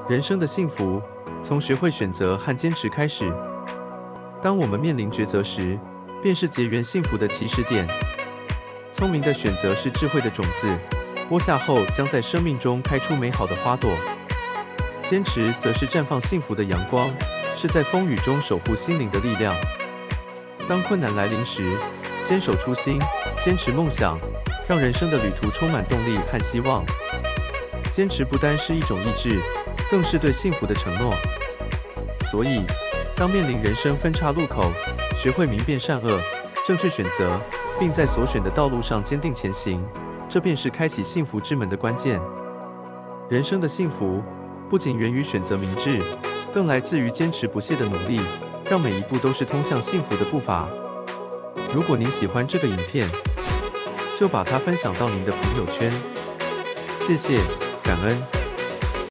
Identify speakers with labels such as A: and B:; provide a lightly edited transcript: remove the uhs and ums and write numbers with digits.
A: 人生的幸福，从学会选择和坚持开始。当我们面临抉择时，便是结缘幸福的起始点。聪明的选择是智慧的种子，播下后将在生命中开出美好的花朵。坚持则是绽放幸福的阳光，是在风雨中守护心灵的力量。当困难来临时，坚守初心，坚持梦想，让人生的旅途充满动力和希望。坚持不单是一种意志，更是对幸福的承诺。所以，当面临人生分岔路口，学会明辨善恶，正确选择，并在所选的道路上坚定前行，这便是开启幸福之门的关键。人生的幸福，不仅源于选择明智，更来自于坚持不懈的努力，让每一步都是通向幸福的步伐。如果您喜欢这个影片，就把它分享到您的朋友圈。谢谢，感恩。